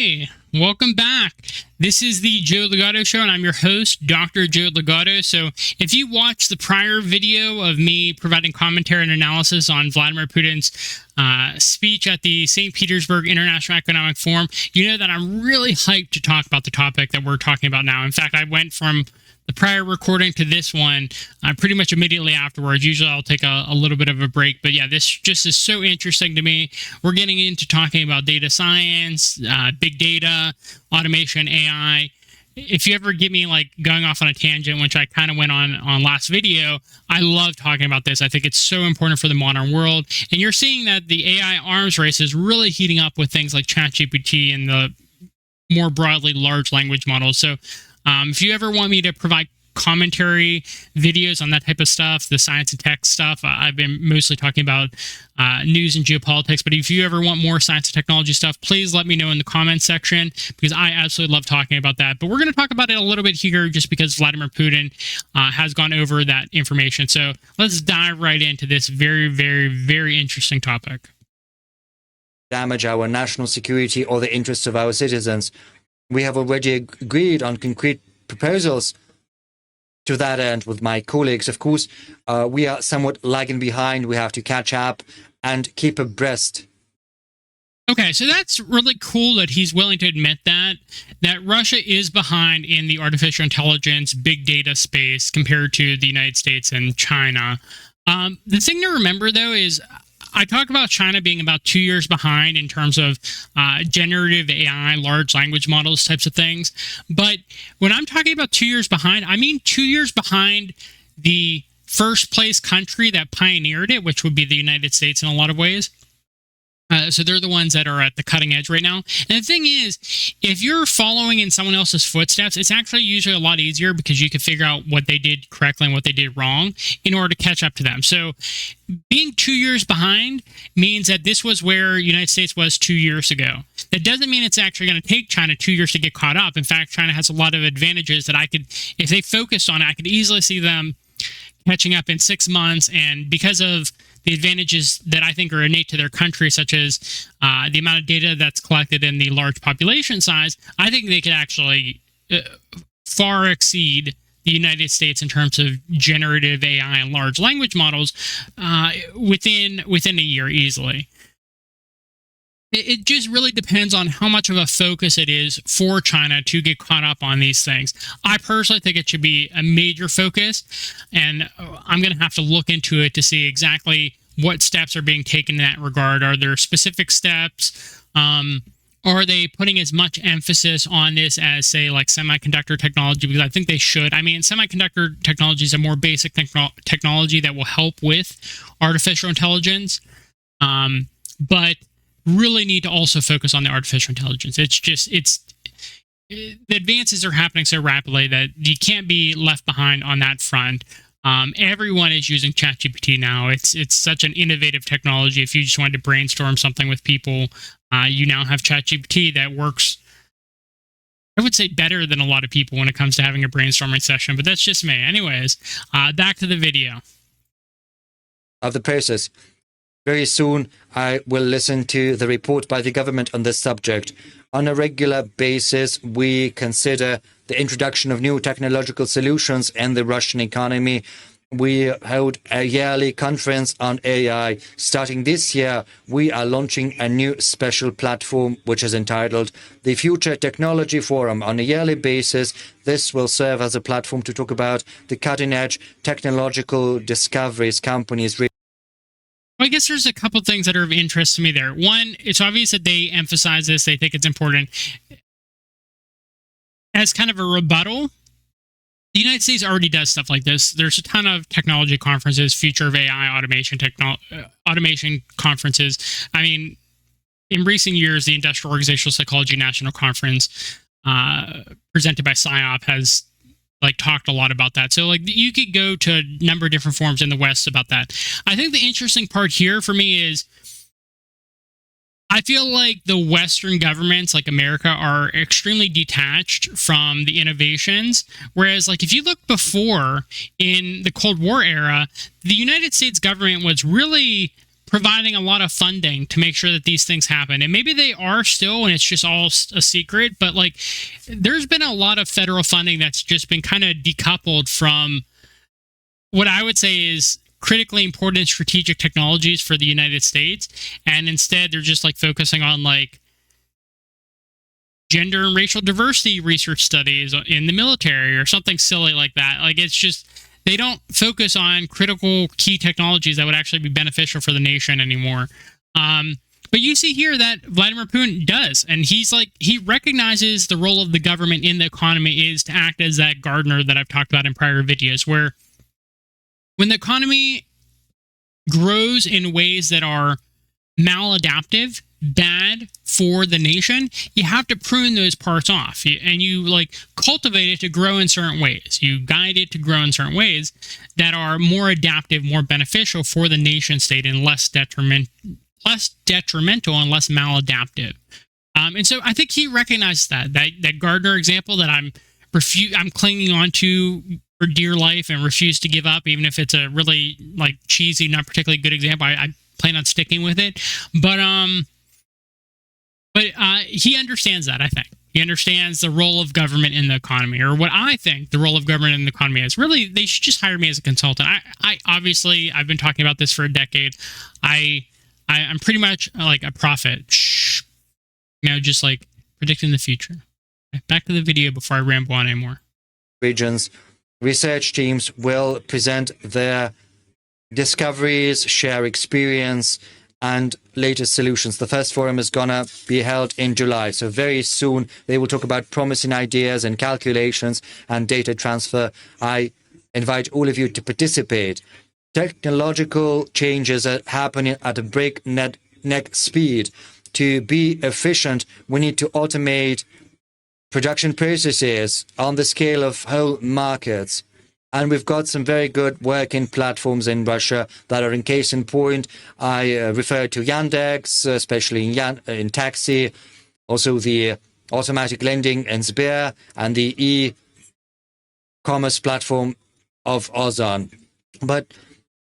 Hey, welcome back. This is the Joe Ligato Show, and I'm your host, Dr. Joe Ligato. So if you watched the prior video of me providing commentary and analysis on Vladimir Putin's speech at the St. Petersburg International Economic Forum, you know that I'm really hyped to talk about the topic that we're talking about now. In fact, I went from the prior recording to this one pretty much immediately afterwards. Usually I'll take a little bit of a break, but yeah, this just is so interesting to me. We're getting into talking about data science, big data, automation, AI. If you ever get me like going off on a tangent, which I kind of went on last video, I love talking about this. I think it's so important for the modern world. And you're seeing that the AI arms race is really heating up with things like Chat GPT and the more broadly large language models. So if you ever want me to provide commentary videos on that type of stuff, the science and tech stuff, I've been mostly talking about news and geopolitics. But if you ever want more science and technology stuff, please let me know in the comments section, because I absolutely love talking about that. But we're going to talk about it a little bit here just because Vladimir Putin has gone over that information. So let's dive right into this very, very, very interesting topic. Damage our national security or the interests of our citizens. We have already agreed on concrete proposals to that end with my colleagues. Of course, we are somewhat lagging behind. We have to catch up and keep abreast. Okay, so that's really cool that he's willing to admit that Russia is behind in the artificial intelligence, big data space compared to the United States and China. The thing to remember, though, is I talk about China being about 2 years behind in terms of generative AI, large language models types of things. But when I'm talking about 2 years behind, I mean 2 years behind the first place country that pioneered it, which would be the United States in a lot of ways. So they're the ones that are at the cutting edge right now. And the thing is, if you're following in someone else's footsteps, it's actually usually a lot easier because you can figure out what they did correctly and what they did wrong in order to catch up to them. So being 2 years behind means that this was where the United States was 2 years ago. That doesn't mean it's actually going to take China 2 years to get caught up. In fact, China has a lot of advantages that if they focused on it, I could easily see them catching up in 6 months. And because of the advantages that I think are innate to their country, such as the amount of data that's collected and the large population size, I think they could actually far exceed the United States in terms of generative AI and large language models within a year easily. It just really depends on how much of a focus it is for China to get caught up on these things. I personally think it should be a major focus, and I'm going to have to look into it to see exactly what steps are being taken in that regard. Are there specific steps? Are they putting as much emphasis on this as, say, like semiconductor technology? Because I think they should. I mean, semiconductor technology is a more basic technology that will help with artificial intelligence, but really need to also focus on the artificial intelligence. The advances are happening so rapidly that you can't be left behind on that front. Everyone is using Chat GPT now. It's such an innovative technology. If you just wanted to brainstorm something with people, you now have Chat GPT that works, I would say, better than a lot of people when it comes to having a brainstorming session, but that's just me. Anyways, back to the video. Of the process. Very soon, I will listen to the report by the government on this subject. On a regular basis, we consider the introduction of new technological solutions in the Russian economy. We hold a yearly conference on AI. Starting this year, we are launching a new special platform, which is entitled the Future Technology Forum. On a yearly basis, this will serve as a platform to talk about the cutting-edge technological discoveries companies. Well, I guess there's a couple things that are of interest to me there. One, it's obvious that they emphasize this. They think it's important. As kind of a rebuttal, the United States already does stuff like this. There's a ton of technology conferences, future of AI, automation conferences. I mean, in recent years, the Industrial Organizational Psychology National Conference presented by PSYOP has talked a lot about that. So you could go to a number of different forums in the West about that. I think the interesting part here for me is I feel like the Western governments, like America, are extremely detached from the innovations. Whereas if you look before in the Cold War era, the United States government was really providing a lot of funding to make sure that these things happen. And maybe they are still, and it's just all a secret, but like there's been a lot of federal funding that's just been kind of decoupled from what I would say is critically important strategic technologies for the United States. And instead they're just like focusing on like gender and racial diversity research studies in the military or something silly like that. Like it's just, they don't focus on critical key technologies that would actually be beneficial for the nation anymore. But you see here that Vladimir Putin does, and he's like, he recognizes the role of the government in the economy is to act as that gardener that I've talked about in prior videos, where when the economy grows in ways that are maladaptive, bad for the nation, you have to prune those parts off, and you like cultivate it to grow in certain ways. You guide it to grow in certain ways that are more adaptive, more beneficial for the nation state, and less detrimental and less maladaptive. And so I think he recognized that Gardner example that I'm clinging on to for dear life and refuse to give up, even if it's a really like cheesy, not particularly good example. I plan on sticking with it, but he understands that. I think he understands the role of government in the economy, or what I think the role of government in the economy is. Really, they should just hire me as a consultant. I obviously I've been talking about this for a decade. I'm pretty much like a prophet, just like predicting the future. Back to the video before I ramble on anymore. Regions, research teams will present their discoveries, share experience, and latest solutions. The first forum is gonna be held in July, so very soon they will talk about promising ideas and calculations and data transfer. I invite all of you to participate. Technological changes are happening at a breakneck speed. To be efficient, we need to automate production processes on the scale of whole markets. And we've got some very good working platforms in Russia that are in case in point. I refer to Yandex, especially in taxi, also the automatic lending in Sber, and the e-commerce platform of Ozon. But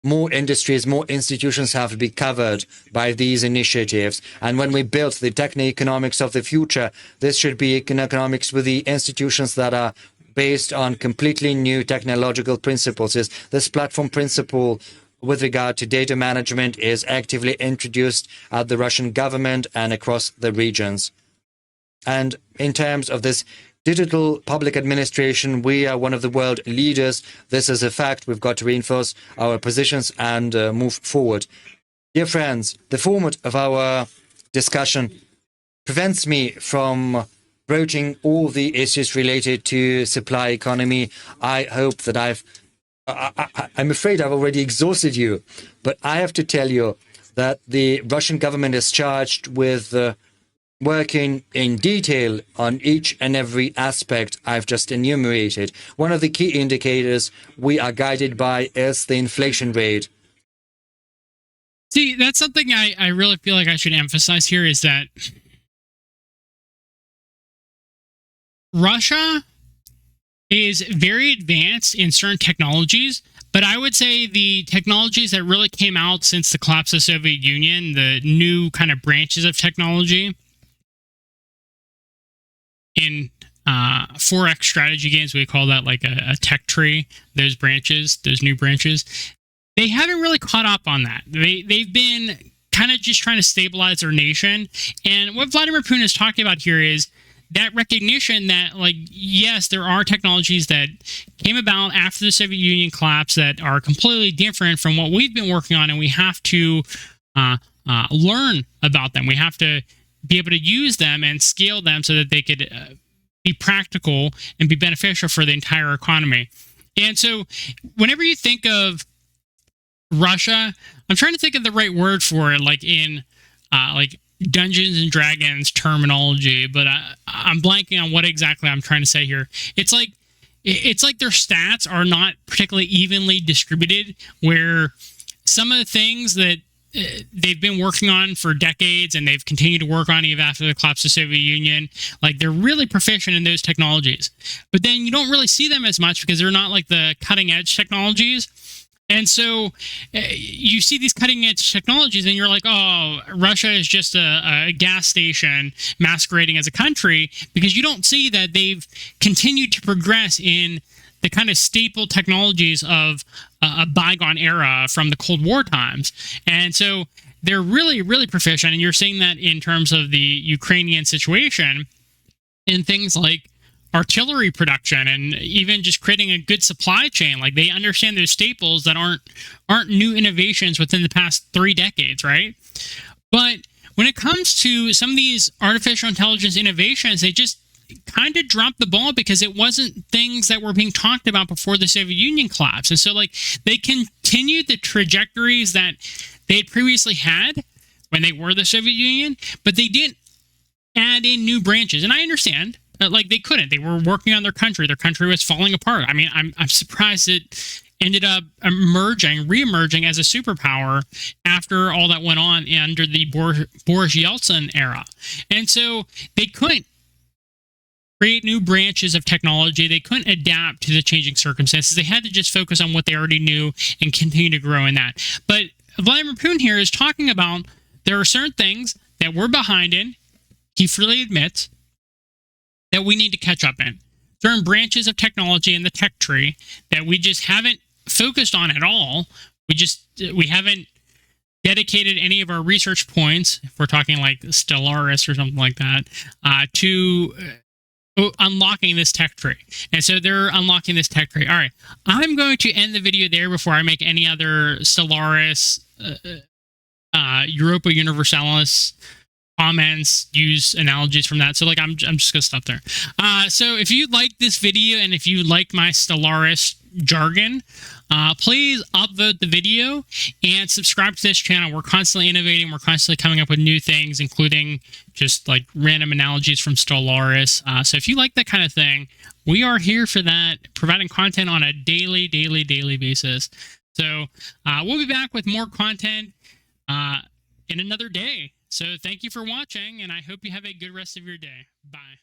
more industries, more institutions have to be covered by these initiatives. And when we build the Techno-Economics of the future, this should be economics with the institutions that are based on completely new technological principles. This platform principle with regard to data management is actively introduced at the Russian government and across the regions. And in terms of this digital public administration, we are one of the world leaders. This is a fact. We've got to reinforce our positions and move forward. Dear friends, the format of our discussion prevents me from broaching all the issues related to supply economy. I hope that I'm afraid I've already exhausted you, but I have to tell you that the Russian government is charged with working in detail on each and every aspect I've just enumerated. One of the key indicators we are guided by is the inflation rate. See, that's something I really feel like I should emphasize here, is that Russia is very advanced in certain technologies, but I would say the technologies that really came out since the collapse of the Soviet Union, the new kind of branches of technology in Forex strategy games, we call that like a tech tree, those branches, those new branches, they haven't really caught up on that. They've been kind of just trying to stabilize their nation. And what Vladimir Putin is talking about here is that recognition that, like, yes, there are technologies that came about after the Soviet Union collapse that are completely different from what we've been working on, and we have to learn about them. We have to be able to use them and scale them so that they could be practical and be beneficial for the entire economy. And so whenever you think of Russia, I'm trying to think of the right word for it, like in like Dungeons and Dragons terminology, but I'm blanking on what exactly I'm trying to say here. It's like their stats are not particularly evenly distributed, where some of the things that they've been working on for decades and they've continued to work on even after the collapse of the Soviet Union, like they're really proficient in those technologies. But then you don't really see them as much because they're not like the cutting edge technologies. And so you see these cutting edge technologies and you're like, oh, Russia is just a gas station masquerading as a country, because you don't see that they've continued to progress in the kind of staple technologies of a bygone era from the Cold War times. And so they're really, really proficient. And you're seeing that in terms of the Ukrainian situation in things like artillery production and even just creating a good supply chain. Like, they understand those staples that aren't new innovations within the past 3 decades, right? But when it comes to some of these artificial intelligence innovations, they just kind of dropped the ball because it wasn't things that were being talked about before the Soviet Union collapsed. And so, like, they continued the trajectories that they had previously had when they were the Soviet Union, but they didn't add in new branches. And I understand, like, they couldn't. They were working on their country. Their country was falling apart. I mean, I'm surprised it ended up reemerging as a superpower after all that went on under the Boris Yeltsin era. And so they couldn't create new branches of technology. They couldn't adapt to the changing circumstances. They had to just focus on what they already knew and continue to grow in that. But Vladimir Putin here is talking about there are certain things that we're behind in, he freely admits, that we need to catch up in. Certain branches of technology in the tech tree that we just haven't focused on at all. We haven't dedicated any of our research points, if we're talking like Stellaris or something like that, to unlocking this tech tree. And so they're unlocking this tech tree. All right, I'm going to end the video there before I make any other Stellaris, Europa Universalis comments, use analogies from that. So, like, I'm just gonna stop there. So if you like this video and if you like my Stellaris jargon, please upvote the video and subscribe to this channel. We're constantly innovating. We're constantly coming up with new things, including just like random analogies from Stellaris. So if you like that kind of thing, we are here for that, providing content on a daily basis. So we'll be back with more content in another day. So thank you for watching, and I hope you have a good rest of your day. Bye.